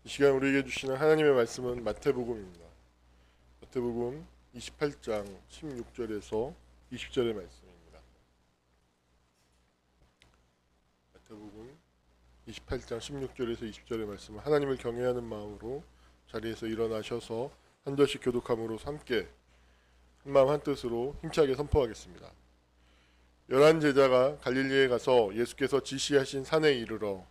이 시간 우리에게 주시는 하나님의 말씀은 마태복음입니다. 마태복음 28장 16절에서 20절의 말씀입니다. 마태복음 28장 16절에서 20절의 말씀은 하나님을 경외하는 마음으로 자리에서 일어나셔서 한 절씩 교독함으로 함께 한마음 한뜻으로 힘차게 선포하겠습니다. 11 제자가 갈릴리에 가서 예수께서 지시하신 산에 이르러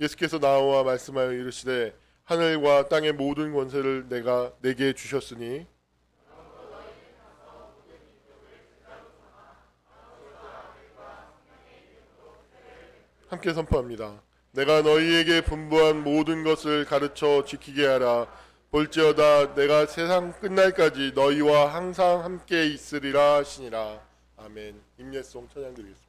예수께서 나와 말씀하여 이르시되 하늘과 땅의 모든 권세를 내가 내게 주셨으니 함께 선포합니다. 내가 너희에게 분부한 모든 것을 가르쳐 지키게 하라. 볼지어다 내가 세상 끝날까지 너희와 항상 함께 있으리라 하시니라. 아멘. 임예송 찬양드리겠습니다.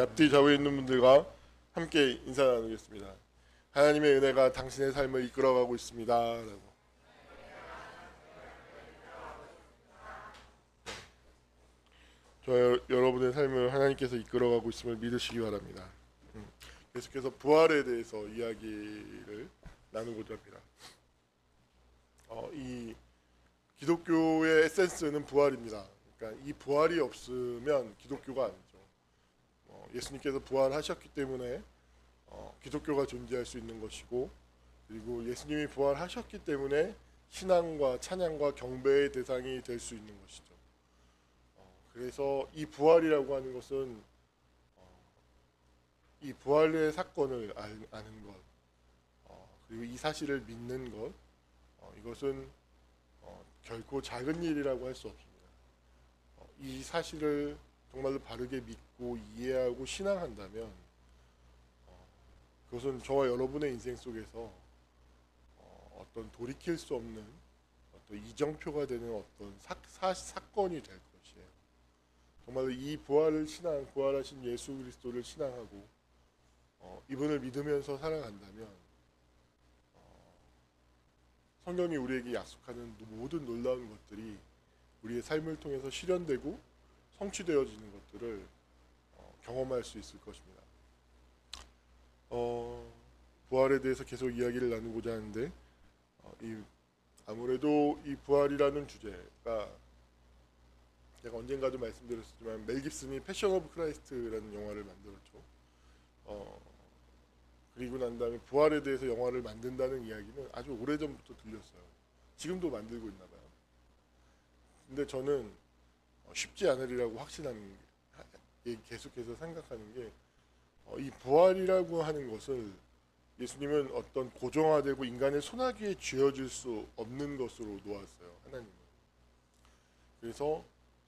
앞뒤 좌우에 있는 분들과 함께 인사 나누겠습니다. 하나님의 은혜가 당신의 삶을 이끌어가고 있습니다. 라고. 여러분의 삶을 하나님께서 이끌어가고 있음을 믿으시기 바랍니다. 계속해서 부활에 대해서 이야기를 나누고자 합니다. 이 기독교의 에센스는 부활입니다. 그러니까 이 부활이 없으면 기독교가 아니죠. 예수님께서 부활하셨기 때문에 기독교가 존재할 수 있는 것이고, 그리고 예수님이 부활하셨기 때문에 신앙과 찬양과 경배의 대상이 될 수 있는 것이죠. 그래서 이 부활이라고 하는 것은 이 부활의 사건을 아는 것, 그리고 이 사실을 믿는 것, 이것은 결코 작은 일이라고 할 수 없습니다. 이 사실을 정말로 바르게 믿고 이해하고 신앙한다면 그것은 저와 여러분의 인생 속에서 어떤 돌이킬 수 없는 어떤 이정표가 되는 어떤 사건이 될 것이에요. 정말로 이 부활하신 예수 그리스도를 신앙하고 이분을 믿으면서 살아간다면 성경이 우리에게 약속하는 모든 놀라운 것들이 우리의 삶을 통해서 실현되고 성취되어지는 것들을 경험할 수 있을 것입니다. 부활에 대해서 계속 이야기를 나누고자 하는데 아무래도 이 부활이라는 주제가 제가 언젠가도 말씀드렸지만 멜 깁슨이 패션 오브 크라이스트라는 영화를 만들었죠. 그리고 난 다음에 부활에 대해서 영화를 만든다는 이야기는 아주 오래전부터 들렸어요. 지금도 만들고 있나 봐요. 근데 저는 쉽지 않으리라고 확신하는 게, 계속해서 생각하는 게, 이 부활이라고 하는 것을 예수님은 어떤 고정화되고 인간의 손아귀에 쥐어질 수 없는 것으로 놓았어요. 하나님은. 그래서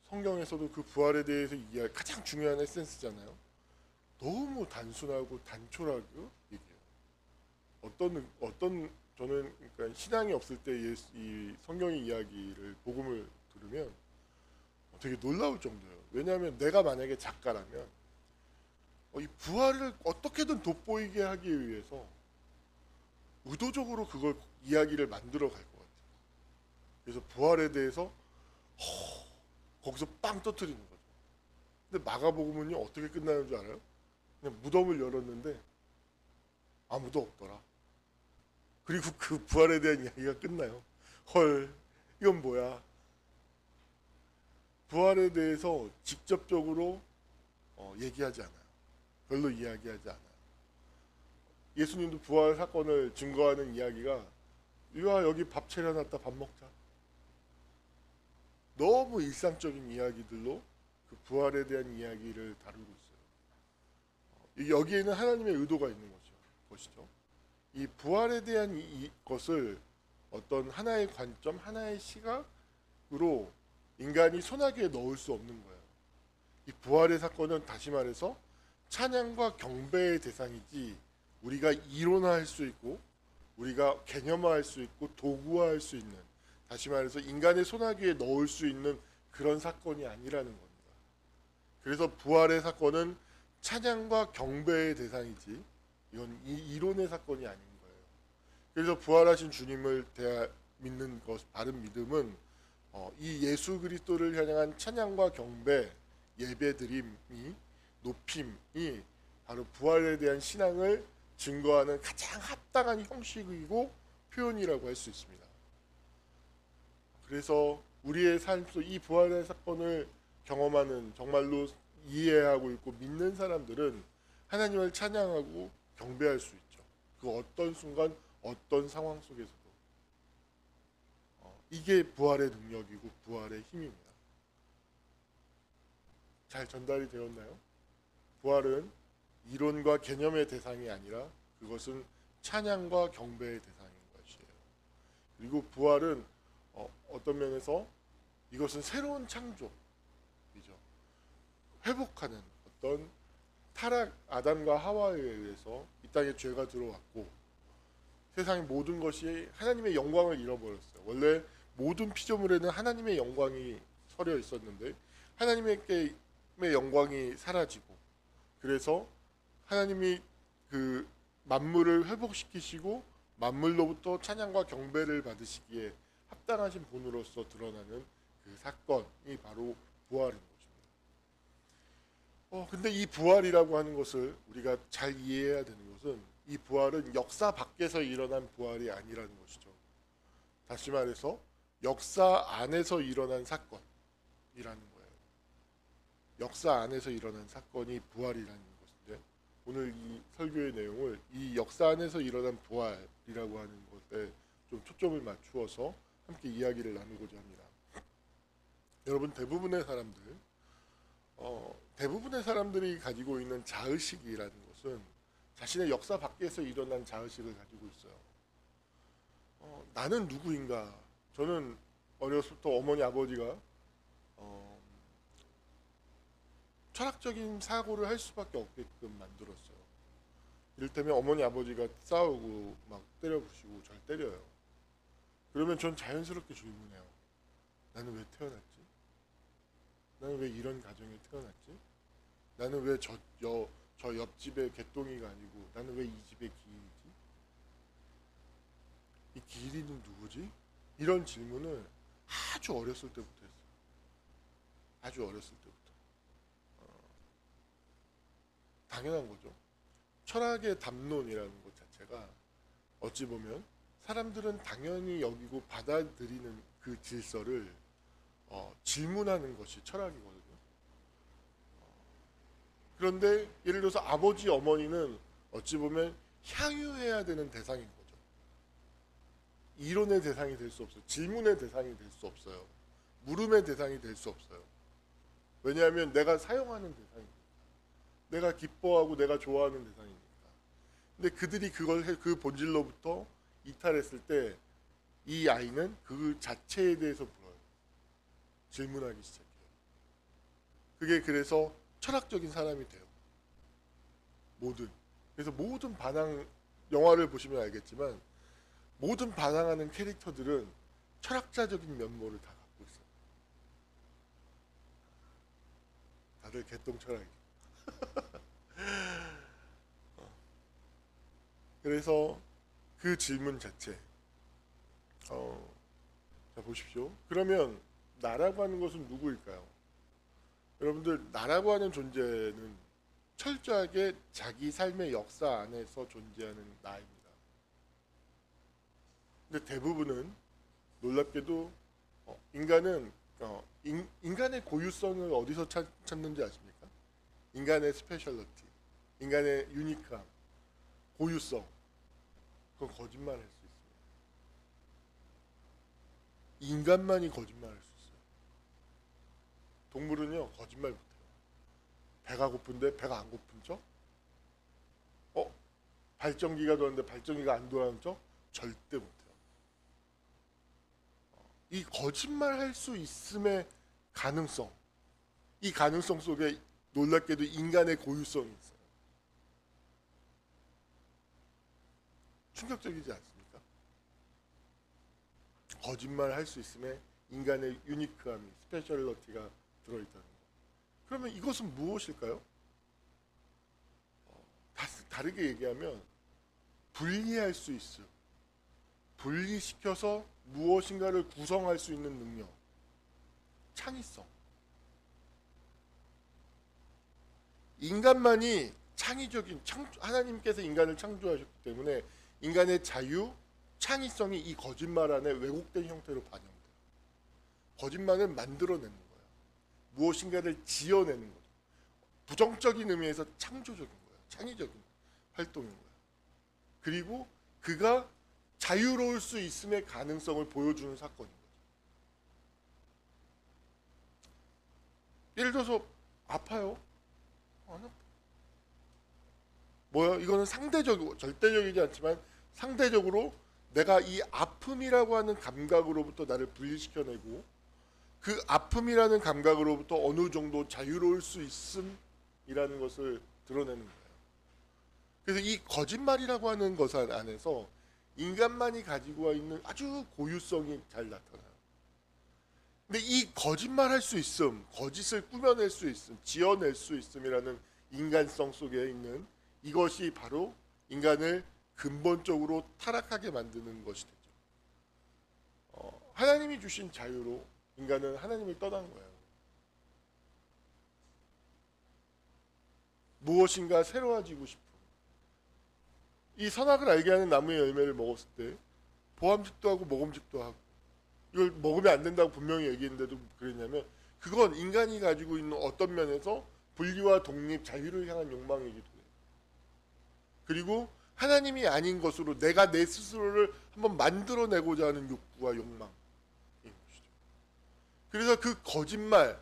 성경에서도 그 부활에 대해서 이야기, 가장 중요한 에센스잖아요. 너무 단순하고 단촐하고 얘기해요. 저는 그러니까 신앙이 없을 때 이 성경의 이야기를 복음을 들으면 되게 놀라울 정도예요. 왜냐하면 내가 만약에 작가라면 이 부활을 어떻게든 돋보이게 하기 위해서 의도적으로 그걸 이야기를 만들어 갈 것 같아요. 그래서 부활에 대해서 거기서 빵 터뜨리는 거죠. 근데 마가복음은요 어떻게 끝나는 줄 알아요? 그냥 무덤을 열었는데 아무도 없더라. 그리고 그 부활에 대한 이야기가 끝나요. 헐, 이건 뭐야? 부활에 대해서 직접적으로 얘기하지 않아요. 별로 이야기하지 않아요. 예수님도 부활 사건을 증거하는 이야기가 이와 여기 밥 차려놨다 밥 먹자. 너무 일상적인 이야기들로 그 부활에 대한 이야기를 다루고 있어요. 여기에는 하나님의 의도가 있는 것이죠. 이 부활에 대한 것을 어떤 하나의 관점, 하나의 시각으로 인간이 손아귀에 넣을 수 없는 거예요. 이 부활의 사건은 다시 말해서 찬양과 경배의 대상이지 우리가 이론화할 수 있고 우리가 개념화할 수 있고 도구화할 수 있는, 다시 말해서 인간의 손아귀에 넣을 수 있는 그런 사건이 아니라는 겁니다. 그래서 부활의 사건은 찬양과 경배의 대상이지 이건 이론의 사건이 아닌 거예요. 그래서 부활하신 주님을 믿는 것, 바른 믿음은 이 예수 그리스도를 향한 찬양과 경배, 예배드림이, 높임이 바로 부활에 대한 신앙을 증거하는 가장 합당한 형식이고 표현이라고 할 수 있습니다. 그래서 우리의 삶 속 이 부활의 사건을 경험하는, 정말로 이해하고 있고 믿는 사람들은 하나님을 찬양하고 경배할 수 있죠. 그 어떤 순간 어떤 상황 속에서도. 이게 부활의 능력이고 부활의 힘입니다. 잘 전달이 되었나요? 부활은 이론과 개념의 대상이 아니라 그것은 찬양과 경배의 대상인 것이에요. 그리고 부활은 어떤 면에서 이것은 새로운 창조이죠. 회복하는 어떤 타락, 아담과 하와에 의해서 이 땅에 죄가 들어왔고 세상의 모든 것이 하나님의 영광을 잃어버렸어요. 원래 모든 피조물에는 하나님의 영광이 서려 있었는데 하나님의 영광이 사라지고, 그래서 하나님이 그 만물을 회복시키시고 만물로부터 찬양과 경배를 받으시기에 합당하신 분으로서 드러나는 그 사건이 바로 부활인 것입니다. 근데 이 부활이라고 하는 것을 우리가 잘 이해해야 되는 것은 이 부활은 역사 밖에서 일어난 부활이 아니라는 것이죠. 다시 말해서 역사 안에서 일어난 사건이라는 거예요. 역사 안에서 일어난 사건이 부활이라는 것인데, 오늘 이 설교의 내용을 이 역사 안에서 일어난 부활이라고 하는 것에 좀 초점을 맞추어서 함께 이야기를 나누고자 합니다. 여러분, 대부분의 사람들이 가지고 있는 자의식이라는 것은 자신의 역사 밖에서 일어난 자의식을 가지고 있어요. 나는 누구인가? 저는 어렸을 때 어머니 아버지가 철학적인 사고를 할 수밖에 없게끔 만들었어요. 이를테면 어머니 아버지가 싸우고 막 때려부시고 절 때려요. 그러면 전 자연스럽게 질문해요. 나는 왜 태어났지? 나는 왜 이런 가정에 태어났지? 나는 왜 저 옆집의 개똥이가 아니고 나는 왜 이 집의 기인이지? 이 기인은 누구지? 이런 질문을 아주 어렸을 때부터 했어요. 아주 어렸을 때부터. 당연한 거죠. 철학의 담론이라는 것 자체가 어찌 보면 사람들은 당연히 여기고 받아들이는 그 질서를 질문하는 것이 철학이거든요. 그런데 예를 들어서 아버지, 어머니는 어찌 보면 향유해야 되는 대상인 거죠. 이론의 대상이 될 수 없어요. 질문의 대상이 될 수 없어요. 물음의 대상이 될 수 없어요. 왜냐하면 내가 사용하는 대상이니까. 내가 기뻐하고 내가 좋아하는 대상이니까. 근데 그들이 그 본질로부터 이탈했을 때 이 아이는 그 자체에 대해서 물어요. 질문하기 시작해요. 그게 그래서 철학적인 사람이 돼요. 그래서 모든 반항, 영화를 보시면 알겠지만 모든 반항하는 캐릭터들은 철학자적인 면모를 다 갖고 있어요. 다들 개똥 철학이. 그래서 그 질문 자체. 자 보십시오. 그러면 나라고 하는 것은 누구일까요? 여러분들, 나라고 하는 존재는 철저하게 자기 삶의 역사 안에서 존재하는 나입니다. 근데 대부분은 놀랍게도 인간은 인간의 고유성을 어디서 찾는지 아십니까? 인간의 스페셜리티, 인간의 유니크함, 고유성. 그건 거짓말할 수 있습니다. 인간만이 거짓말할 수 있어요. 동물은요 거짓말 못해요. 배가 고픈데 배가 안 고픈 척? 발전기가 돌았는데 발전기가 안 돌아가는 척? 절대 못해요. 이 거짓말할 수 있음의 가능성, 이 가능성 속에 놀랍게도 인간의 고유성이 있어요. 충격적이지 않습니까? 거짓말할 수 있음에 인간의 유니크함이, 스페셜리티가 들어있다는 거. 그러면 이것은 무엇일까요? 다르게 얘기하면 분리할 수 있어요. 분리시켜서 무엇인가를 구성할 수 있는 능력, 창의성. 인간만이 창의적인, 하나님께서 인간을 창조하셨기 때문에 인간의 자유, 창의성이 이 거짓말 안에 왜곡된 형태로 반영돼요. 거짓말을 만들어내는 거예요. 무엇인가를 지어내는 거죠. 부정적인 의미에서 창조적인 거예요. 창의적인 활동인 거예요. 그리고 그가 자유로울 수 있음의 가능성을 보여주는 사건인 거죠. 예를 들어서 아파요. 안 아파. 뭐야? 이거는 상대적이고 절대적이지 않지만 상대적으로 내가 이 아픔이라고 하는 감각으로부터 나를 분리시켜내고 그 아픔이라는 감각으로부터 어느 정도 자유로울 수 있음이라는 것을 드러내는 거예요. 그래서 이 거짓말이라고 하는 것 안에서 인간만이 가지고 있는 아주 고유성이 잘 나타나요. 근데 이 거짓말할 수 있음, 거짓을 꾸며낼 수 있음, 지어낼 수 있음이라는 인간성 속에 있는 이것이 바로 인간을 근본적으로 타락하게 만드는 것이 되죠. 하나님이 주신 자유로 인간은 하나님을 떠난 거예요. 무엇인가 새로워지고 싶은, 이 선악을 알게 하는 나무의 열매를 먹었을 때 보암직도 하고 먹음직도 하고, 이걸 먹으면 안 된다고 분명히 얘기했는데도 그랬냐면 그건 인간이 가지고 있는 어떤 면에서 분리와 독립, 자유를 향한 욕망이기도 해요. 그리고 하나님이 아닌 것으로 내가 내 스스로를 한번 만들어내고자 하는 욕구와 욕망인 것이죠. 그래서 그 거짓말,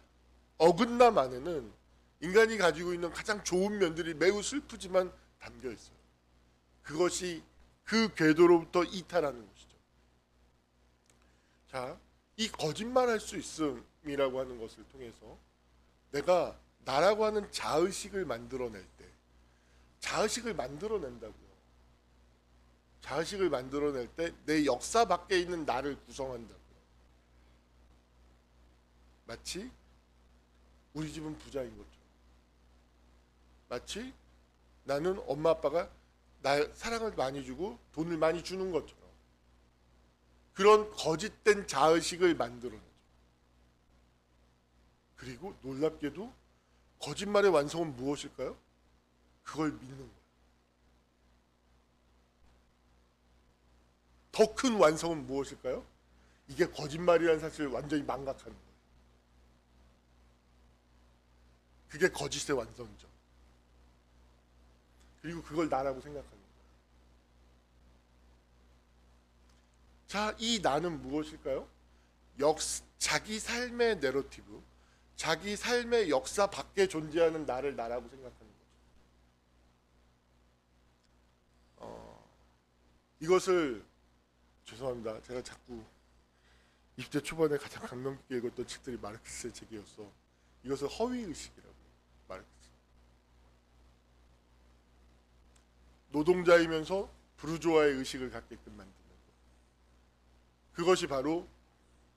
어긋남 안에는 인간이 가지고 있는 가장 좋은 면들이 매우 슬프지만 담겨 있어요. 그것이 그 궤도로부터 이탈하는 것이죠. 자, 이 거짓말할 수 있음이라고 하는 것을 통해서 내가 나라고 하는 자의식을 만들어낼 때, 자의식을 만들어낸다고요. 자의식을 만들어낼 때 내 역사 밖에 있는 나를 구성한다고요. 마치 우리 집은 부자인 것처럼, 마치 나는 엄마 아빠가 나 사랑을 많이 주고 돈을 많이 주는 것처럼 그런 거짓된 자의식을 만들어내죠. 그리고 놀랍게도 거짓말의 완성은 무엇일까요? 그걸 믿는 거예요. 더 큰 완성은 무엇일까요? 이게 거짓말이라는 사실을 완전히 망각하는 거예요. 그게 거짓의 완성이죠. 그리고 그걸 나라고 생각하는 거예요. 자, 이 나는 무엇일까요? 자기 삶의 내러티브, 자기 삶의 역사 밖에 존재하는 나를 나라고 생각하는 거죠. 이것을, 죄송합니다. 제가 자꾸 20대 초반에 가장 감명 깊게 읽었던 책들이 마르크스의 책이었어. 이것을 허위의식이라고, 마르크스. 노동자이면서 부르주아의 의식을 갖게끔 만드는 것. 그것이 바로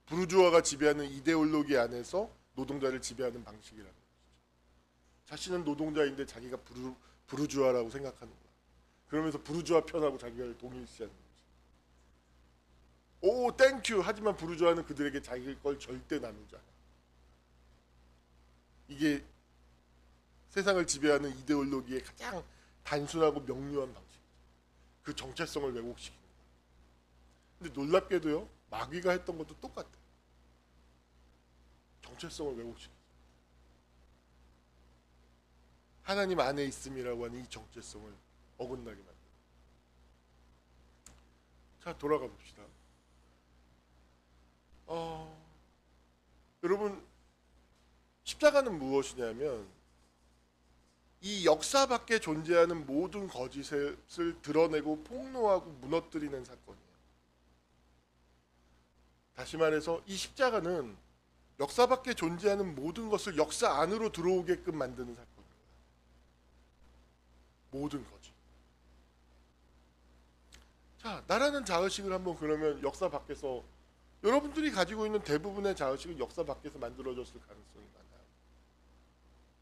부르주아가 지배하는 이데올로기 안에서 노동자를 지배하는 방식이라는 것이죠. 자신은 노동자인데 자기가 부르주아라고 생각하는 거야. 그러면서 부르주아 편하고 자기가 동일시하는 거죠. 오 땡큐 하지만 부르주아는 그들에게 자기 걸 절대 나누지 않아. 이게 세상을 지배하는 이데올로기의 가장 단순하고 명료한 방식. 그 정체성을 왜곡시키는 거야. 근데 놀랍게도요, 마귀가 했던 것도 똑같아. 정체성을 왜곡시키는 거야. 하나님 안에 있음이라고 하는 이 정체성을 어긋나게 만들어. 자, 돌아가 봅시다. 여러분, 십자가는 무엇이냐면 이 역사 밖에 존재하는 모든 거짓을 드러내고 폭로하고 무너뜨리는 사건이에요. 다시 말해서 이 십자가는 역사 밖에 존재하는 모든 것을 역사 안으로 들어오게끔 만드는 사건이에요. 모든 거짓. 자, 나라는 자의식을 한번 그러면 역사 밖에서 여러분들이 가지고 있는 대부분의 자의식은 역사 밖에서 만들어졌을 가능성이 많아요.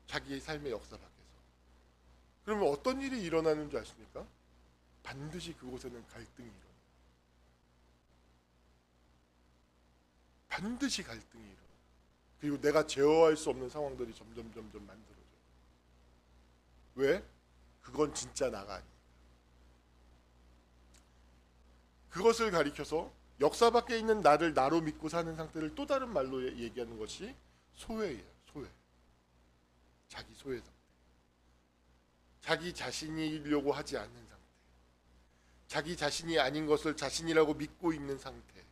자기의 삶의 역사 밖에서. 그러면 어떤 일이 일어나는 줄 아십니까? 반드시 그곳에는 갈등이 일어나요. 반드시 갈등이 일어나요. 그리고 내가 제어할 수 없는 상황들이 점점 만들어져요. 왜? 그건 진짜 나가 아니에요. 그것을 가리켜서 역사 밖에 있는 나를 나로 믿고 사는 상태를 또 다른 말로 얘기하는 것이 소외예요. 소외. 자기 소외 상태. 자기 자신이려고 하지 않는 상태. 자기 자신이 아닌 것을 자신이라고 믿고 있는 상태.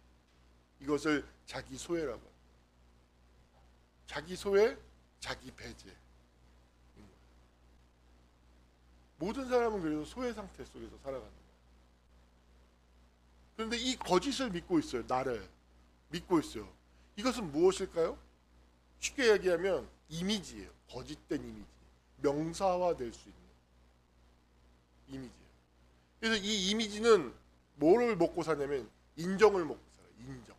이것을 자기 소외라고 합니다. 자기 소외, 자기 배제. 모든 사람은 그래서 소외 상태 속에서 살아가는 거예요. 그런데 이 거짓을 믿고 있어요. 나를 믿고 있어요. 이것은 무엇일까요? 쉽게 얘기하면 이미지예요. 거짓된 이미지. 명사화될 수 있는 이미지예요. 그래서 이 이미지는 뭐를 먹고 사냐면 인정을 먹고 살아요. 인정.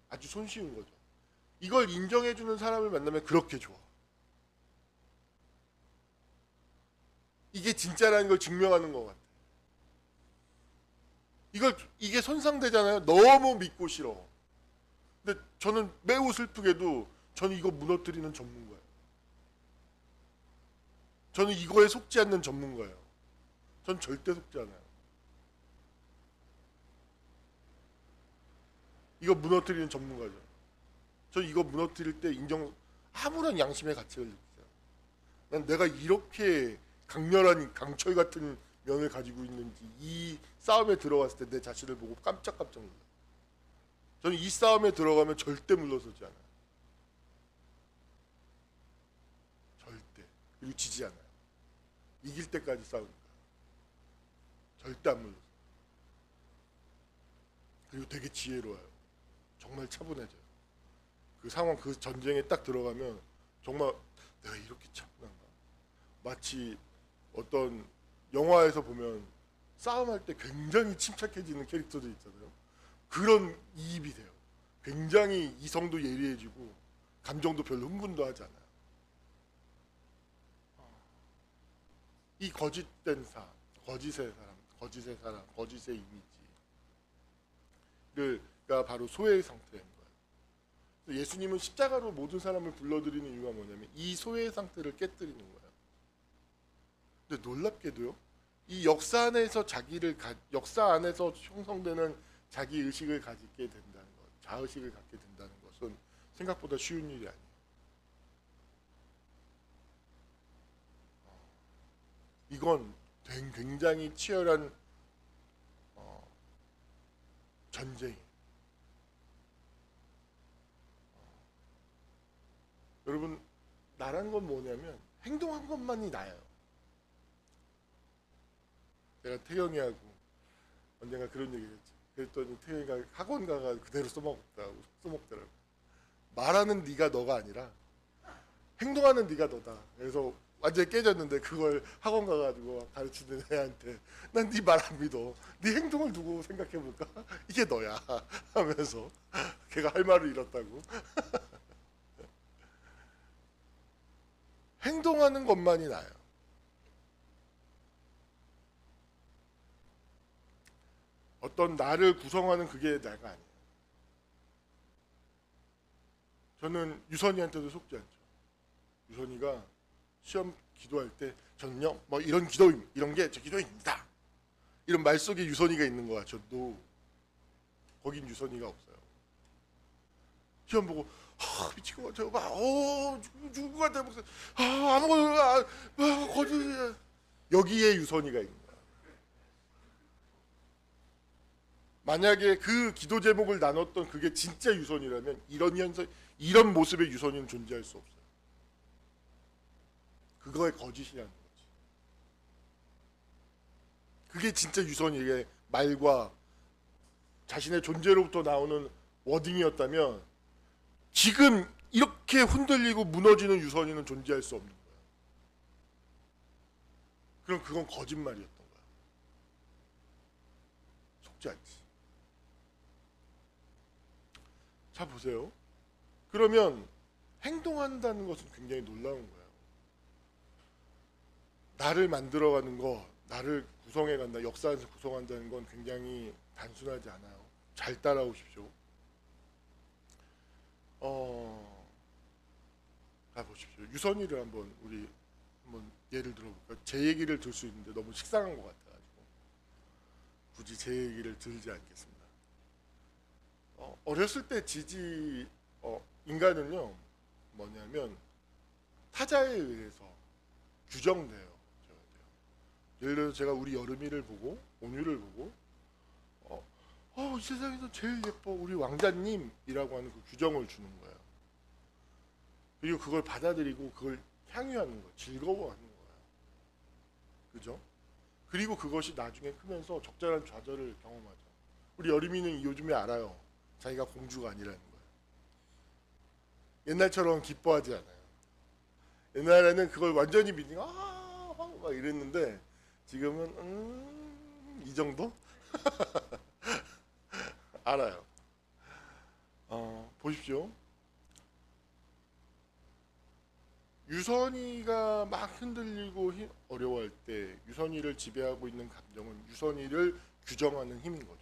아주 손쉬운 거죠. 이걸 인정해주는 사람을 만나면 그렇게 좋아. 이게 진짜라는 걸 증명하는 것 같아. 이게 손상되잖아요. 너무 믿고 싫어. 근데 저는 매우 슬프게도 저는 이거 무너뜨리는 전문가예요. 저는 이거에 속지 않는 전문가예요. 전 절대 속지 않아요. 이거 무너뜨리는 전문가죠. 전 이거 무너뜨릴 때 아무런 양심의 가책을 느끼세요. 난 내가 이렇게 강렬한 강철 같은 면을 가지고 있는지 이 싸움에 들어갔을 때 내 자신을 보고 깜짝깜짝 놀라요. 저는 이 싸움에 들어가면 절대 물러서지 않아요. 절대. 그리고 지지 않아요. 이길 때까지 싸웁니다. 절대 안 물러서요. 그리고 되게 지혜로워요. 정말 차분해져요. 그 상황, 그 전쟁에 딱 들어가면 정말 내가 이렇게 차분한가? 마치 어떤 영화에서 보면 싸움할 때 굉장히 침착해지는 캐릭터들 있잖아요. 그런 이입이 돼요. 굉장히 이성도 예리해지고 감정도 별로 흥분도 하지 않아요. 이 거짓된 거짓의 사람, 거짓의 이미지가 바로 소외의 상태인 거예요. 예수님은 십자가로 모든 사람을 불러들이는 이유가 뭐냐면 이 소외의 상태를 깨뜨리는 거예요. 근데 놀랍게도요, 이 역사 안에서 역사 안에서 형성되는 자기 의식을 가지게 된다는 것, 자의식을 갖게 된다는 것은 생각보다 쉬운 일이 아니에요. 이건 굉장히 치열한 전쟁이에요. 여러분, 나란 건 뭐냐면 행동한 것만이 나예요. 내가 태경이하고 언젠가 그런 얘기를 했지. 그랬더니 태경이가 학원 가가 그대로 써먹더라고. 말하는 네가 너가 아니라 행동하는 네가 너다. 그래서 완전히 깨졌는데 그걸 학원 가가지고 가르치는 애한테 난 네 말 안 믿어. 네 행동을 두고 생각해볼까? 이게 너야 하면서 걔가 할 말을 잃었다고. 행동하는 것만이 나요. 어떤 나를 구성하는 그게 내가 아니에요. 저는 유선이한테도 속지 않죠. 유선이가 시험 기도할 때 저는요 뭐 이런 기도 이런 게 제 기도입니다. 이런 말 속에 유선이가 있는 거야. 저도 거긴 유선이가 없어요. 시험 보고 미칠 것 같아요. 막 죽을 것 같아요. 아무거나 거짓 여기에 유선이가 있는 거야. 만약에 그 기도 제목을 나눴던 그게 진짜 유선이라면 이런 모습의 유선이는 존재할 수 없어요. 그거의 거짓이라는 거지. 그게 진짜 유선이의 말과 자신의 존재로부터 나오는 워딩이었다면 지금 이렇게 흔들리고 무너지는 유선이는 존재할 수 없는 거야. 그럼 그건 거짓말이었던 거야. 속지 않지. 자 보세요. 그러면 행동한다는 것은 굉장히 놀라운 거예요. 나를 만들어가는 거, 나를 구성해간다, 역사에서 구성한다는 건 굉장히 단순하지 않아요. 잘 따라오십시오. 자 보십시오. 유선이를 우리 한번 예를 들어볼까요? 제 얘기를 들 수 있는데 너무 식상한 것 같아가지고 굳이 제 얘기를 들지 않겠습니다. 어렸을 때 인간은요 뭐냐면 타자에 의해서 규정돼요. 예를 들어서 제가 우리 여름이를 보고 온유를 보고 이 세상에서 제일 예뻐 우리 왕자님이라고 하는 그 규정을 주는 거예요. 그리고 그걸 받아들이고 그걸 향유하는 거예요. 즐거워하는 거예요. 그죠? 그리고 그것이 나중에 크면서 적절한 좌절을 경험하죠. 우리 여름이는 요즘에 알아요. 자기가 공주가 아니라는 거예요. 옛날처럼 기뻐하지 않아요. 옛날에는 그걸 완전히 믿으니까 막 이랬는데 지금은 이 정도? 알아요. 보십시오. 유선이가 막 흔들리고 어려워할 때 유선이를 지배하고 있는 감정은 유선이를 규정하는 힘인 거죠.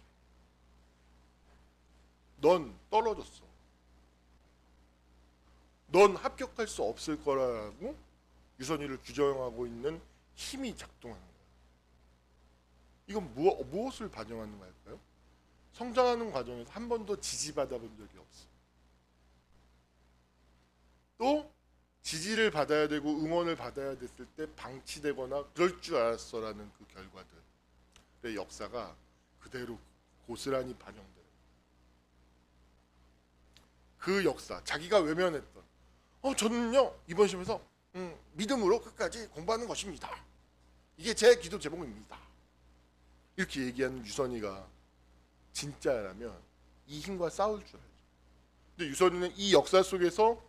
넌 떨어졌어. 넌 합격할 수 없을 거라고 유선이를 규정하고 있는 힘이 작동하는 거예요. 이건 무엇을 반영하는 걸까요? 성장하는 과정에서 한 번도 지지받아 본 적이 없어. 또 지지를 받아야 되고 응원을 받아야 됐을 때 방치되거나 그럴 줄 알았어라는 그 결과들의 역사가 그대로 고스란히 반영돼요. 그 역사, 자기가 외면했던 저는요 이번 시험에서 믿음으로 끝까지 공부하는 것입니다. 이게 제 기도 제목입니다. 이렇게 얘기하는 유선이가 진짜라면 이 힘과 싸울 줄 알죠. 근데 유선이는 이 역사 속에서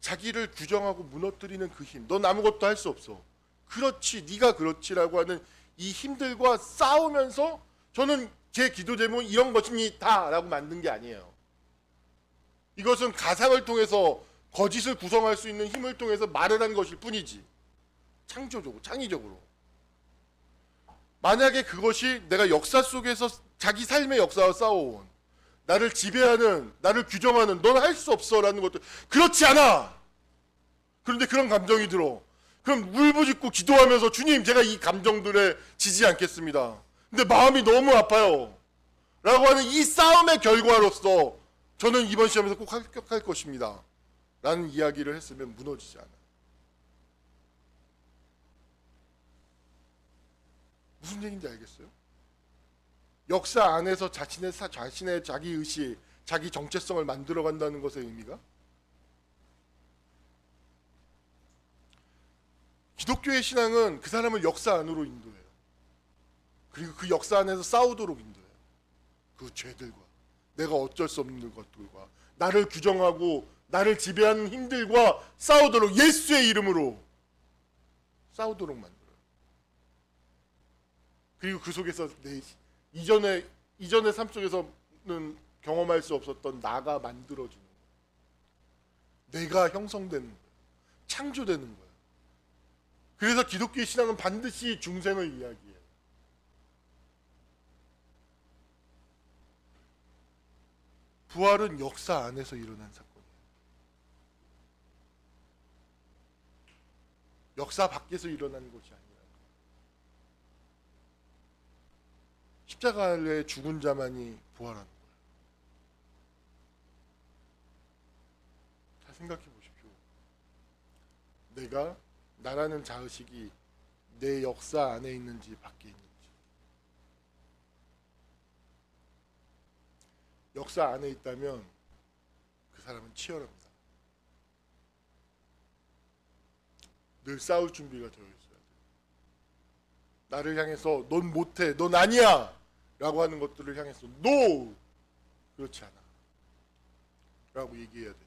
자기를 규정하고 무너뜨리는 그 힘, 넌 아무것도 할 수 없어. 그렇지, 네가 그렇지라고 하는 이 힘들과 싸우면서 저는 제 기도 제목은 이런 것입니다라고 만든 게 아니에요. 이것은 가상을 통해서 거짓을 구성할 수 있는 힘을 통해서 말을 한 것일 뿐이지. 창의적으로. 만약에 그것이 내가 역사 속에서 자기 삶의 역사와 싸워온 나를 지배하는, 나를 규정하는 넌 할 수 없어라는 것도 그렇지 않아. 그런데 그런 감정이 들어. 그럼 울부짖고 기도하면서 주님 제가 이 감정들에 지지 않겠습니다. 근데 마음이 너무 아파요. 라고 하는 이 싸움의 결과로서 저는 이번 시험에서 꼭 합격할 것입니다. 라는 이야기를 했으면 무너지지 않아요. 무슨 얘기인지 알겠어요? 역사 안에서 자신의 자기 의식, 자기 정체성을 만들어간다는 것의 의미가 기독교의 신앙은 그 사람을 역사 안으로 인도해요. 그리고 그 역사 안에서 싸우도록 인도해요. 그 죄들과 내가 어쩔 수 없는 것들과 나를 규정하고 나를 지배하는 힘들과 싸우도록 예수의 이름으로 싸우도록 만들어요. 그리고 그 속에서 이전의 삶 속에서는 경험할 수 없었던 나가 만들어지는 거예요. 내가 형성되는 거예요. 창조되는 거예요. 그래서 기독교의 신앙은 반드시 중생을 이야기해요. 부활은 역사 안에서 일어난 사건이에요. 역사 밖에서 일어난 것이 아니라 십자가 아래 죽은 자만이 부활하는 거예요. 잘 생각해 보십시오. 내가 나라는 자의식이 내 역사 안에 있는지 밖에 있는지. 역사 안에 있다면 그 사람은 치열합니다. 늘 싸울 준비가 되어 있어야 돼요. 나를 향해서 넌 못해, 넌 아니야 라고 하는 것들을 향해서 NO! 그렇지 않아 라고 얘기해야 되니까.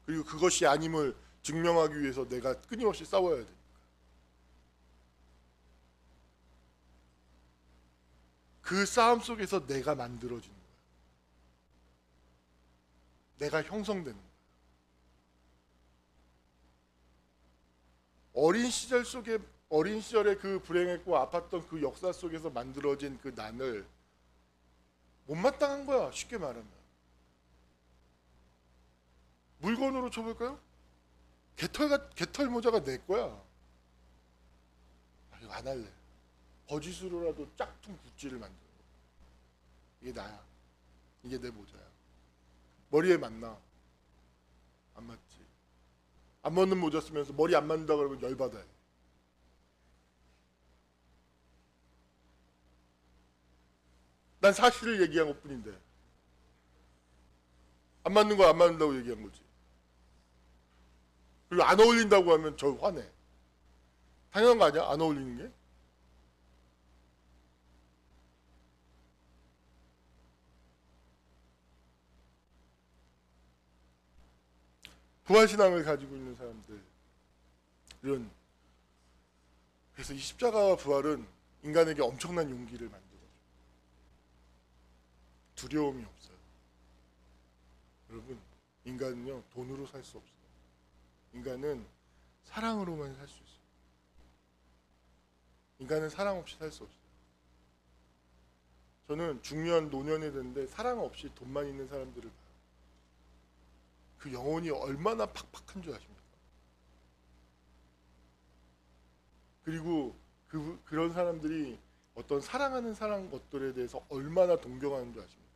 그리고 그것이 아님을 증명하기 위해서 내가 끊임없이 싸워야 되니까. 그 싸움 속에서 내가 만들어지는 거야. 내가 형성되는 거야. 어린 시절에 그 불행했고 아팠던 그 역사 속에서 만들어진 그 난을 못마땅한 거야. 쉽게 말하면. 물건으로 쳐볼까요? 개털 모자가 내 거야. 이거 안 할래. 거짓으로라도 짝퉁 굿즈를 만드는 거야. 이게 나야. 이게 내 모자야. 머리에 맞나? 안 맞지. 안 맞는 모자 쓰면서 머리 안 맞는다 그러면 열받아요. 난 사실을 얘기한 것 뿐인데 안 맞는 거 안 맞는다고 얘기한 거지. 그리고 안 어울린다고 하면 저 화내. 당연한 거 아니야? 안 어울리는 게? 부활신앙을 가지고 있는 사람들 이런, 그래서 이 십자가와 부활은 인간에게 엄청난 용기를 만들어줘. 두려움이 없어요. 여러분, 인간은요 돈으로 살 수 없어요. 인간은 사랑으로만 살 수 있어요. 인간은 사랑 없이 살 수 없어요. 저는 중년 노년이 됐는데 사랑 없이 돈만 있는 사람들을 봐요. 그 영혼이 얼마나 팍팍한 줄 아십니까? 그리고 그런 사람들이 어떤 사랑하는 사람 것들에 대해서 얼마나 동경하는 줄 아십니까?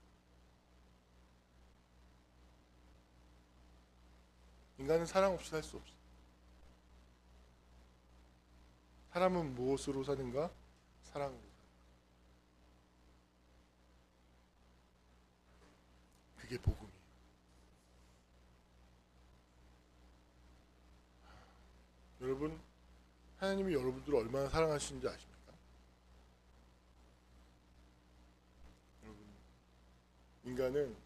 인간은 사랑 없이 살 수 없어요. 사람은 무엇으로 사는가? 사랑으로 사는가? 그게 복음이에요. 여러분, 하나님이 여러분들을 얼마나 사랑하시는지 아십니까? 여러분, 인간은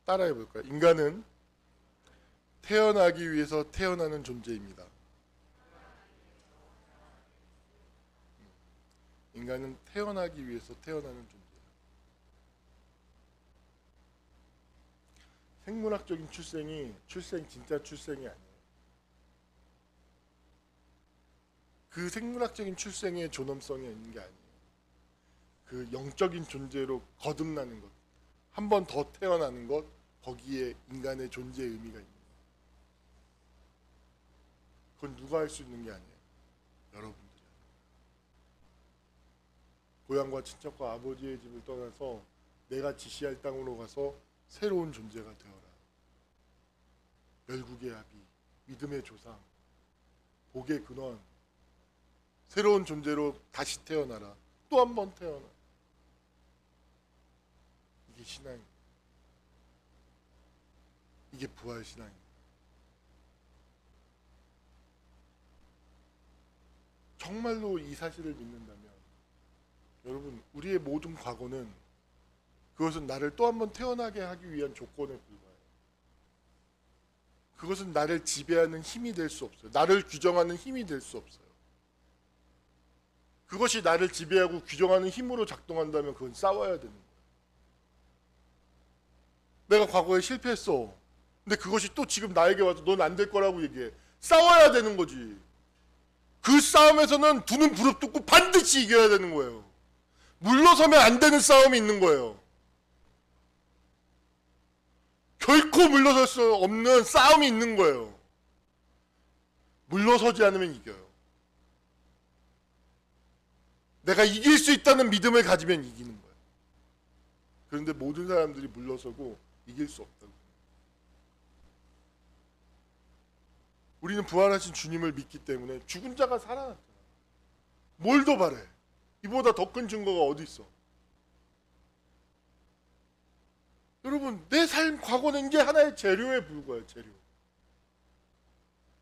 따라해 볼까요? 인간은 태어나기 위해서 태어나는 존재입니다. 인간은 태어나기 위해서 태어나는 존재예요. 생물학적인 진짜 출생이 아니에요. 그 생물학적인 출생의 존엄성이 있는 게 아니에요. 그 영적인 존재로 거듭나는 것, 한 번 더 태어나는 것, 거기에 인간의 존재의 의미가 있는 거예요. 그건 누가 할 수 있는 게 아니에요. 여러분들이. 고향과 친척과 아버지의 집을 떠나서 내가 지시할 땅으로 가서 새로운 존재가 되어라. 열국의 아비, 믿음의 조상, 복의 근원, 새로운 존재로 다시 태어나라. 또 한 번 태어나. 이게 신앙입니다. 이게 부활 신앙입니다. 정말로 이 사실을 믿는다면 여러분, 우리의 모든 과거는 그것은 나를 또 한 번 태어나게 하기 위한 조건에 불과해요. 그것은 나를 지배하는 힘이 될 수 없어요. 나를 규정하는 힘이 될 수 없어요. 그것이 나를 지배하고 규정하는 힘으로 작동한다면 그건 싸워야 되는 거예요. 내가 과거에 실패했어. 근데 그것이 또 지금 나에게 와서 넌 안 될 거라고 얘기해. 싸워야 되는 거지. 그 싸움에서는 두 눈 부릅뜨고 반드시 이겨야 되는 거예요. 물러서면 안 되는 싸움이 있는 거예요. 결코 물러설 수 없는 싸움이 있는 거예요. 물러서지 않으면 이겨요. 내가 이길 수 있다는 믿음을 가지면 이기는 거예요. 그런데 모든 사람들이 물러서고 이길 수 없다고. 우리는 부활하신 주님을 믿기 때문에 죽은 자가 살아났잖아. 뭘 더 바래? 이보다 더 큰 증거가 어디 있어? 여러분, 내 삶 과거는 게 하나의 재료에 불과해요. 재료.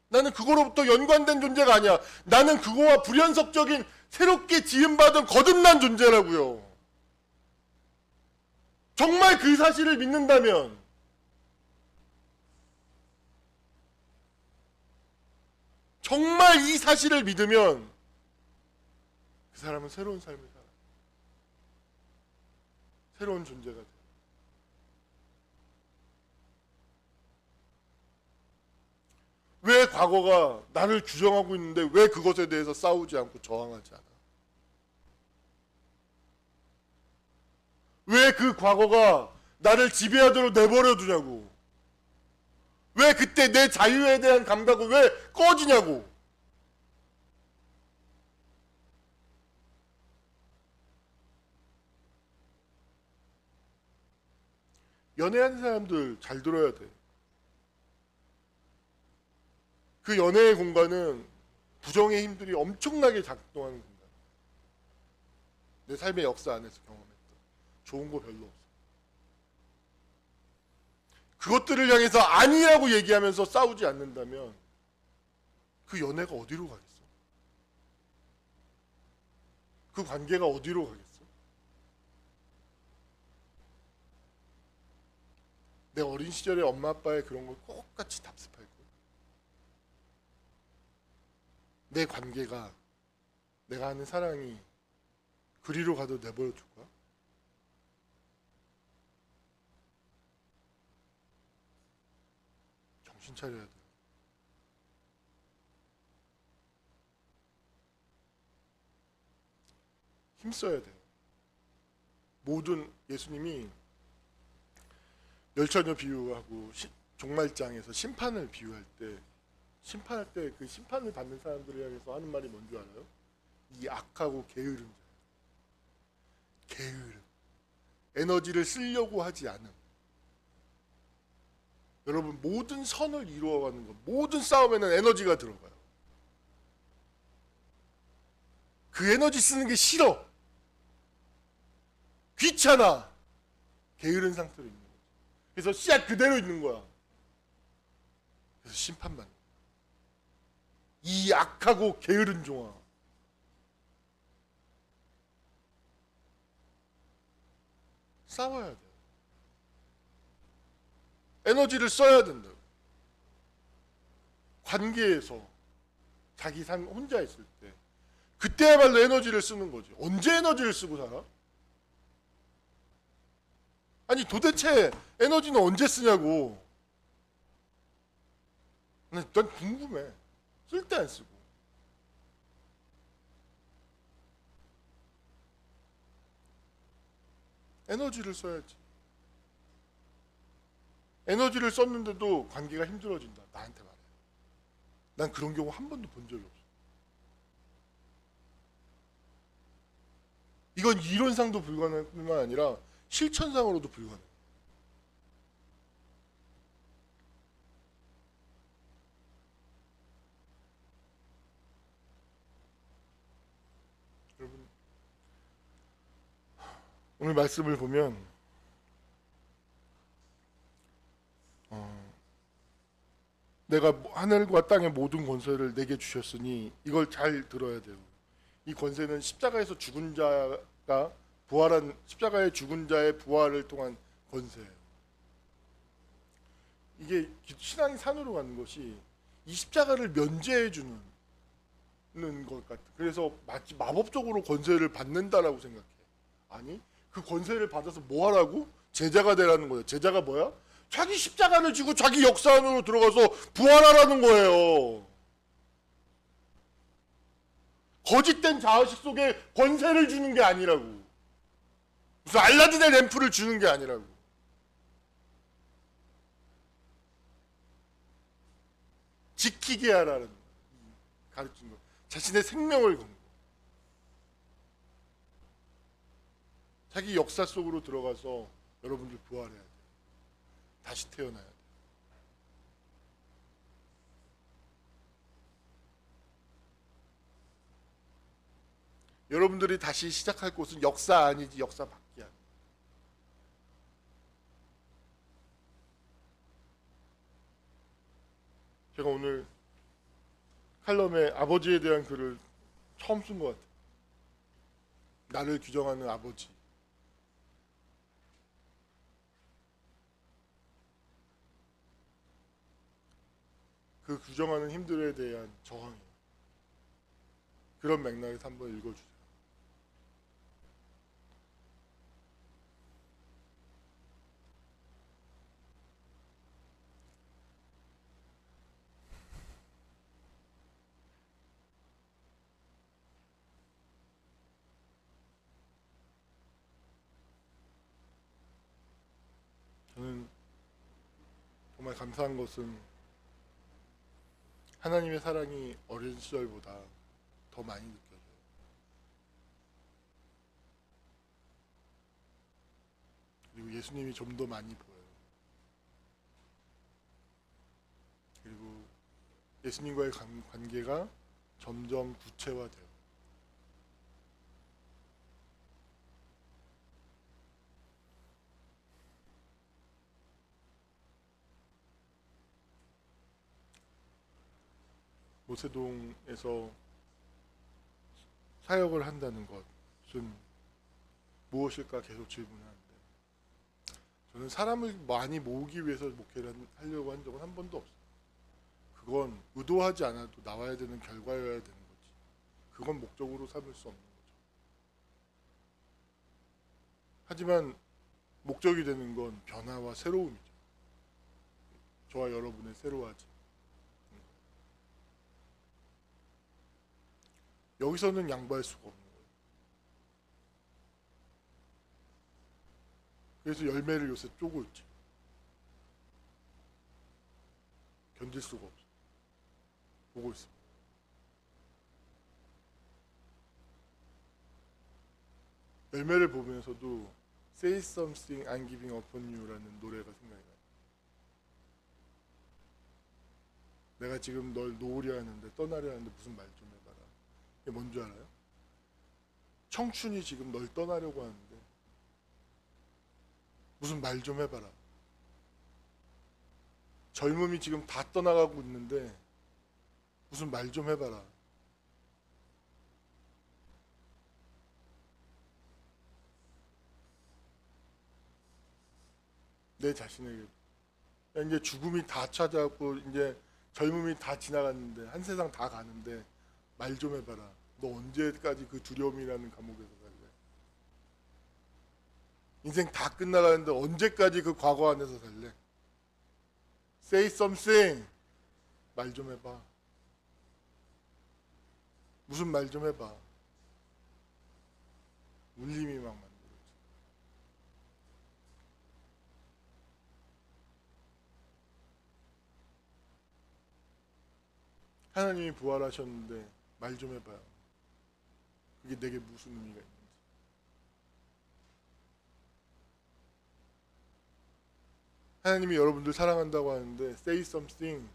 나는 그거로부터 연관된 존재가 아니야. 나는 그거와 불연속적인 새롭게 지음받은 거듭난 존재라고요. 정말 그 사실을 믿는다면 정말 이 사실을 믿으면 그 사람은 새로운 삶을 살아요. 새로운 존재가 돼요. 왜 과거가 나를 규정하고 있는데 왜 그것에 대해서 싸우지 않고 저항하지 않아? 왜 그 과거가 나를 지배하도록 내버려 두냐고? 왜 그때 내 자유에 대한 감각은 왜 꺼지냐고? 연애하는 사람들 잘 들어야 돼. 그 연애의 공간은 부정의 힘들이 엄청나게 작동하는 공간. 내 삶의 역사 안에서 경험했던 좋은 거 별로 없어. 그것들을 향해서 아니라고 얘기하면서 싸우지 않는다면 그 연애가 어디로 가겠어? 그 관계가 어디로 가겠어? 내 어린 시절에 엄마 아빠의 그런 걸 똑같이 답습할 거야. 내 관계가, 내가 하는 사랑이 그리로 가도 내버려 둘 거야? 정신 차려야 돼. 힘써야 돼. 모든 예수님이 열처녀 비유하고 종말장에서 심판을 비유할 때 심판할 때 그 심판을 받는 사람들을 향해서 하는 말이 뭔지 알아요? 이 악하고 게으른 자. 게으름. 에너지를 쓰려고 하지 않음. 여러분, 모든 선을 이루어가는 것, 모든 싸움에는 에너지가 들어가요. 그 에너지 쓰는 게 싫어. 귀찮아. 게으른 상태로 있는 거죠. 그래서 씨앗 그대로 있는 거야. 그래서 심판받는 거야. 이 악하고 게으른 종아. 싸워야 돼. 에너지를 써야 된다. 관계에서 자기 삶 혼자 있을 때 그때야말로 에너지를 쓰는 거지. 언제 에너지를 쓰고 살아? 아니 도대체 에너지는 언제 쓰냐고. 난 궁금해. 쓸 때 안 쓰고. 에너지를 써야지. 에너지를 썼는데도 관계가 힘들어진다. 나한테 말해. 난 그런 경우 한 번도 본 적이 없어. 이건 이론상도 불가능할 뿐만 아니라 실천상으로도 불가능해. 여러분, 오늘 말씀을 보면 내가 하늘과 땅의 모든 권세를 내게 주셨으니 이걸 잘 들어야 돼요. 이 권세는 십자가에서 죽은 자가 부활한 십자가의 죽은 자의 부활을 통한 권세예요. 이게 신앙이 산으로 가는 것이 이 십자가를 면제해 주는 것 같아. 그래서 마치 마법적으로 권세를 받는다라고 생각해. 아니, 그 권세를 받아서 뭐 하라고? 제자가 되라는 거예요. 제자가 뭐야? 자기 십자가를 지고 자기 역사 안으로 들어가서 부활하라는 거예요. 거짓된 자아식 속에 권세를 주는 게 아니라고. 무슨 알라딘의 램프를 주는 게 아니라고. 지키게 하라는 가르친 거. 자신의 생명을 건 거. 자기 역사 속으로 들어가서 여러분들 부활해야 돼요. 다시 태어나야 돼요. 여러분들이 다시 시작할 곳은 역사 아니지 역사 밖이야. 제가 오늘 칼럼에 아버지에 대한 글을 처음 쓴 것 같아요. 나를 규정하는 아버지. 그 규정하는 힘들에 대한 저항이에요. 그런 맥락에서 한번 읽어주세요. 저는 정말 감사한 것은 하나님의 사랑이 어린 시절보다 더 많이 느껴져요. 그리고 예수님이 좀 더 많이 보여요. 그리고 예수님과의 관계가 점점 구체화돼요. 모세동에서 사역을 한다는 것은 무엇일까 계속 질문하는데, 저는 사람을 많이 모으기 위해서 목회를 하려고 한 적은 한 번도 없어요. 그건 의도하지 않아도 나와야 되는 결과여야 되는 거지. 그건 목적으로 삼을 수 없는 거죠. 하지만 목적이 되는 건 변화와 새로움이죠. 저와 여러분의 새로워짐. 여기서는 양보할 수가 없는 거예요. 그래서 열매를 요새 쪼고 있지. 견딜 수가 없어. 보고 있습니다. 열매를 보면서도 Say something I'm giving up on you라는 노래가 생각이 나요. 내가 지금 널 놓으려 하는데 떠나려 하는데 무슨 말 좀 해봐라. 이게 뭔지 알아요? 청춘이 지금 널 떠나려고 하는데 무슨 말 좀 해봐라. 젊음이 지금 다 떠나가고 있는데 무슨 말 좀 해봐라. 내 자신에게 이제 죽음이 다 찾아왔고 이제 젊음이 다 지나갔는데 한 세상 다 가는데 말 좀 해봐라. 너 언제까지 그 두려움이라는 감옥에서 살래? 인생 다 끝나가는데 언제까지 그 과거 안에서 살래? Say something. 말 좀 해봐. 무슨 말 좀 해봐. 울림이 막 만들어져. 하나님이 부활하셨는데 말 좀 해봐요. 그게 내게 무슨 의미가 있는지. 하나님이 여러분들 사랑한다고 하는데 say something.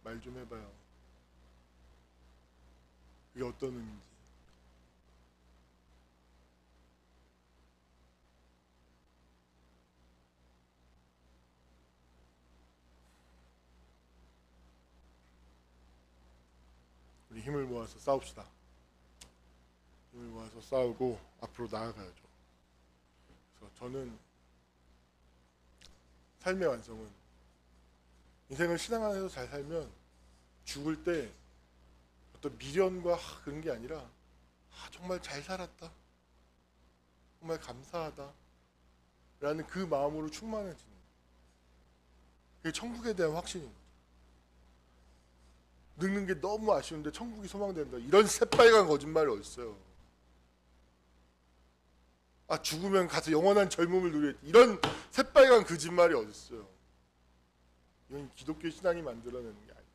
말 좀 해봐요. 그게 어떤 의미인지. 우리 힘을 모아서 싸웁시다. 힘을 모아서 싸우고 앞으로 나아가야죠. 그래서 저는 삶의 완성은 인생을 신앙 안에서 잘 살면 죽을 때 어떤 미련과 그런 게 아니라 정말 잘 살았다. 정말 감사하다. 라는 그 마음으로 충만해지는 거예요. 그게 천국에 대한 확신인 거죠. 늙는 게 너무 아쉬운데 천국이 소망된다. 이런 새빨간 거짓말이 어딨어요. 죽으면 가서 영원한 젊음을 누리겠다. 이런 새빨간 거짓말이 어딨어요. 이건 기독교 신앙이 만들어내는 게 아니에요.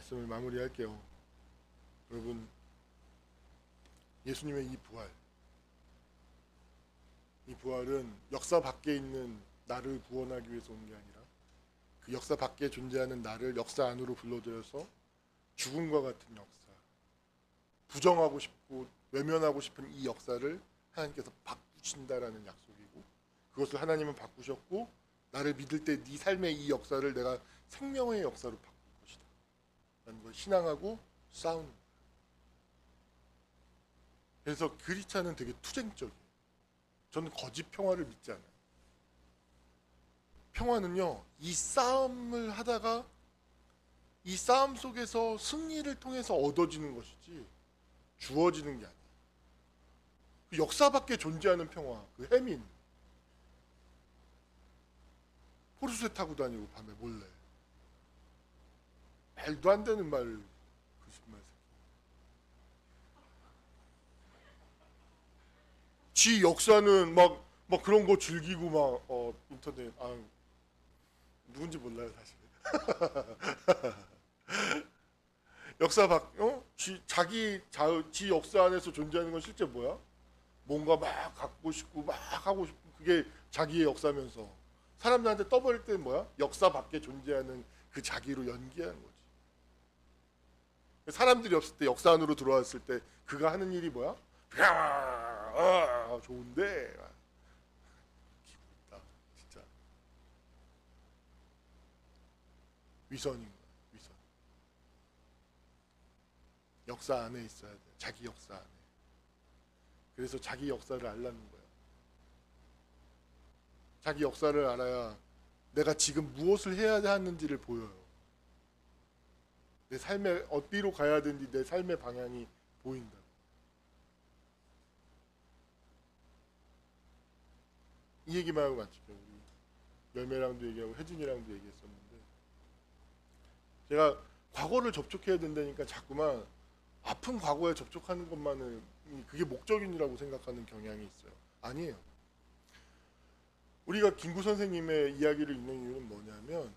말씀을 마무리할게요. 여러분, 예수님의 이 부활은 역사 밖에 있는 나를 구원하기 위해서 온 게 아니라 그 역사 밖에 존재하는 나를 역사 안으로 불러들여서 죽음과 같은 역사, 부정하고 싶고 외면하고 싶은 이 역사를 하나님께서 바꾸신다라는 약속이고, 그것을 하나님은 바꾸셨고 나를 믿을 때 네 삶의 이 역사를 내가 생명의 역사로 바꿀 것이다 라는 걸 신앙하고 싸우는 거예요. 그래서 크리스찬은 되게 투쟁적이에요. 저는 거짓 평화를 믿지 않아요. 평화는요, 이 싸움을 하다가 이 싸움 속에서 승리를 통해서 얻어지는 것이지 주어지는 게 아니에요. 그 역사 밖에 존재하는 평화, 그 해민 포르쉐 타고 다니고 밤에 몰래 말도 안 되는 말, 거짓말 새끼. 지 역사는 막 그런 거 즐기고 막 인터넷 누군지 몰라요 사실. 역사 지 역사 안에서 존재하는 건 실제 뭐야? 뭔가 막 갖고 싶고 막 하고 싶고 그게 자기의 역사면서 사람들한테 떠버릴 때는 뭐야? 역사 밖에 존재하는 그 자기로 연기하는 거지. 사람들이 없을 때 역사 안으로 들어왔을 때 그가 하는 일이 뭐야? 좋은데 기분다 진짜 위선인 거야. 위선. 역사 안에 있어야 돼. 자기 역사 안에. 그래서 자기 역사를 알라는 거야. 자기 역사를 알아야 내가 지금 무엇을 해야 하는지를 보여요. 내 삶에 어디로 가야 되는지 내 삶의 방향이 보인다. 이 얘기만 하고 마칠게요. 우리 열매랑도 얘기하고 혜진이랑도 얘기했었는데, 제가 과거를 접촉해야 된다니까 자꾸만 아픈 과거에 접촉하는 것만은 그게 목적이라고 생각하는 경향이 있어요. 아니에요. 우리가 김구 선생님의 이야기를 읽는 이유는 뭐냐면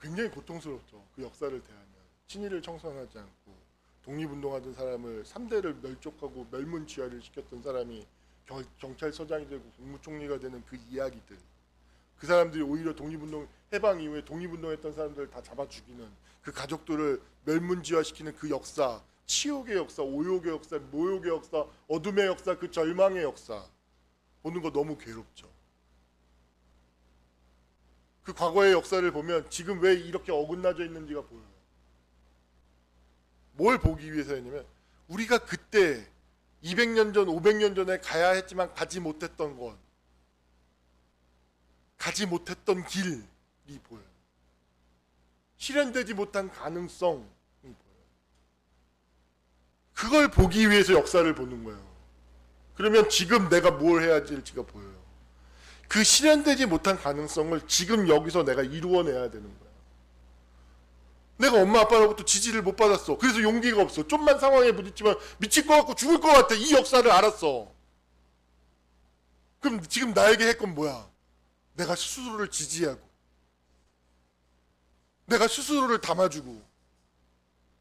굉장히 고통스럽죠. 그 역사를 대하면 친일을 청산하지 않고 독립운동하던 사람을 3대를 멸족하고 멸문지화를 시켰던 사람이 경찰서장이 되고 국무총리가 되는 그 이야기들, 그 사람들이 오히려 독립운동 해방 이후에 독립운동했던 사람들을 다 잡아 죽이는 그 가족들을 멸문지화시키는 그 역사, 치욕의 역사, 오욕의 역사, 모욕의 역사, 어둠의 역사, 그 절망의 역사 보는 거 너무 괴롭죠. 그 과거의 역사를 보면 지금 왜 이렇게 어긋나져 있는지가 보여요. 뭘 보기 위해서였냐면 우리가 그때 200년 전, 500년 전에 가야 했지만 가지 못했던 것, 가지 못했던 길이 보여요. 실현되지 못한 가능성이 보여요. 그걸 보기 위해서 역사를 보는 거예요. 그러면 지금 내가 뭘 해야 될지가 보여요. 그 실현되지 못한 가능성을 지금 여기서 내가 이루어내야 되는 거예요. 내가 엄마 아빠로부터 지지를 못 받았어. 그래서 용기가 없어. 좀만 상황에 부딪히면 미칠 것 같고 죽을 것 같아. 이 역사를 알았어. 그럼 지금 나에게 할 건 뭐야? 내가 스스로를 지지하고 내가 스스로를 담아주고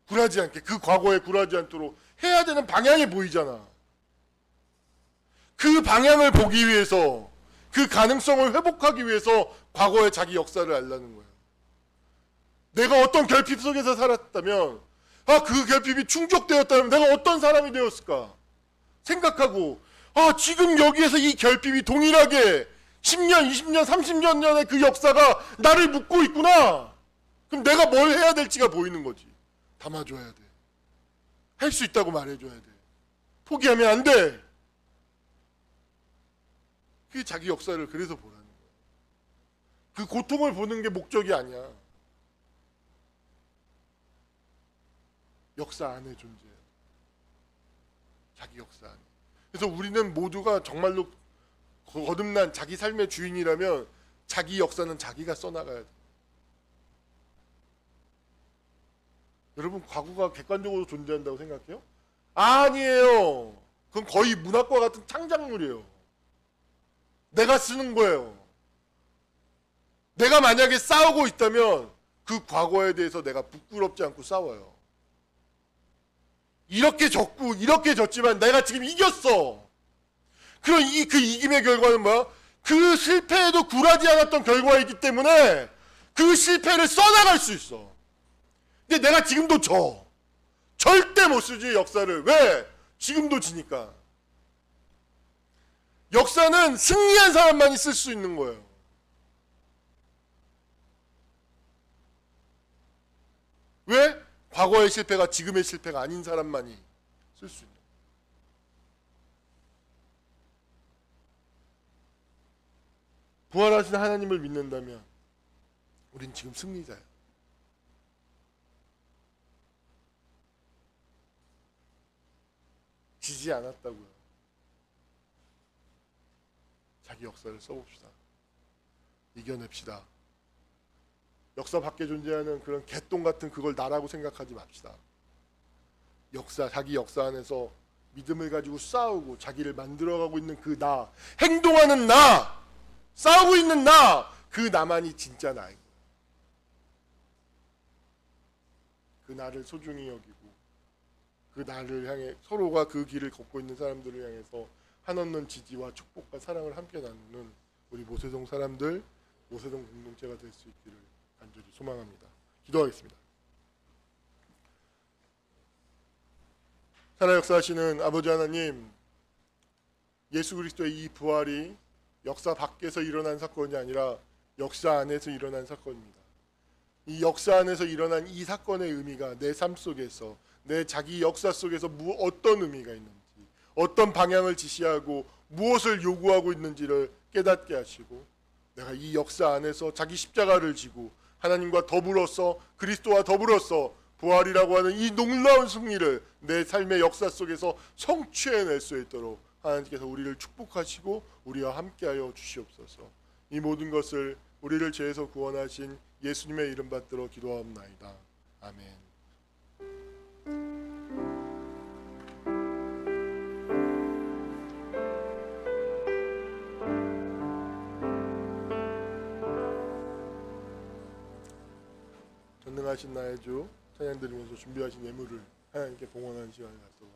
굴하지 않게, 그 과거에 굴하지 않도록 해야 되는 방향이 보이잖아. 그 방향을 보기 위해서, 그 가능성을 회복하기 위해서 과거의 자기 역사를 알라는 거예요. 내가 어떤 결핍 속에서 살았다면, 그 결핍이 충족되었다면 내가 어떤 사람이 되었을까 생각하고, 지금 여기에서 이 결핍이 동일하게 10년, 20년, 30년 전의 그 역사가 나를 묶고 있구나. 그럼 내가 뭘 해야 될지가 보이는 거지. 담아줘야 돼. 할 수 있다고 말해줘야 돼. 포기하면 안 돼. 그게 자기 역사를 그래서 보라는 거야. 그 고통을 보는 게 목적이 아니야. 역사 안에 존재해. 자기 역사 안에. 그래서 우리는 모두가 정말로 거듭난 자기 삶의 주인이라면 자기 역사는 자기가 써나가야 돼. 여러분, 과거가 객관적으로 존재한다고 생각해요? 아니에요. 그건 거의 문학과 같은 창작물이에요. 내가 쓰는 거예요. 내가 만약에 싸우고 있다면 그 과거에 대해서 내가 부끄럽지 않고 싸워요. 이렇게 졌고 이렇게 졌지만 내가 지금 이겼어. 그럼 그 이김의 결과는 뭐야? 그 실패에도 굴하지 않았던 결과이기 때문에 그 실패를 써나갈 수 있어. 근데 내가 지금도 져. 절대 못 쓰지 역사를. 왜? 지금도 지니까. 역사는 승리한 사람만이 쓸 수 있는 거예요. 왜? 과거의 실패가 지금의 실패가 아닌 사람만이 쓸 수 있는 거예요. 부활하신 하나님을 믿는다면 우린 지금 승리자예요. 지지 않았다고요. 자기 역사를 써봅시다. 이겨냅시다. 역사 밖에 존재하는 그런 개똥 같은 그걸 나라고 생각하지 맙시다. 자기 역사 안에서 믿음을 가지고 싸우고 자기를 만들어가고 있는 그 나, 행동하는 나, 싸우고 있는 나, 그 나만이 진짜 나예요. 그 나를 소중히 여기고 그 나를 향해 서로가 그 길을 걷고 있는 사람들을 향해서 한없는 지지와 축복과 사랑을 함께 나누는 우리 모세동 사람들, 모세동 공동체가 될 수 있기를 간절히 소망합니다. 기도하겠습니다. 살아 역사하시는 아버지 하나님, 예수 그리스도의 이 부활이 역사 밖에서 일어난 사건이 아니라 역사 안에서 일어난 사건입니다. 이 역사 안에서 일어난 이 사건의 의미가 내 삶 속에서, 내 자기 역사 속에서 어떤 의미가 있는지, 어떤 방향을 지시하고 무엇을 요구하고 있는지를 깨닫게 하시고, 내가 이 역사 안에서 자기 십자가를 지고 하나님과 더불어서, 그리스도와 더불어서 부활이라고 하는 이 놀라운 승리를 내 삶의 역사 속에서 성취해낼 수 있도록 하나님께서 우리를 축복하시고 우리와 함께하여 주시옵소서. 이 모든 것을 우리를 죄에서 구원하신 예수님의 이름 받들어 기도하옵나이다. 아멘. 전능하신 나의 주 찬양 드리면서 준비하신 예물을 하나님께 봉헌하는 시간을 갖도록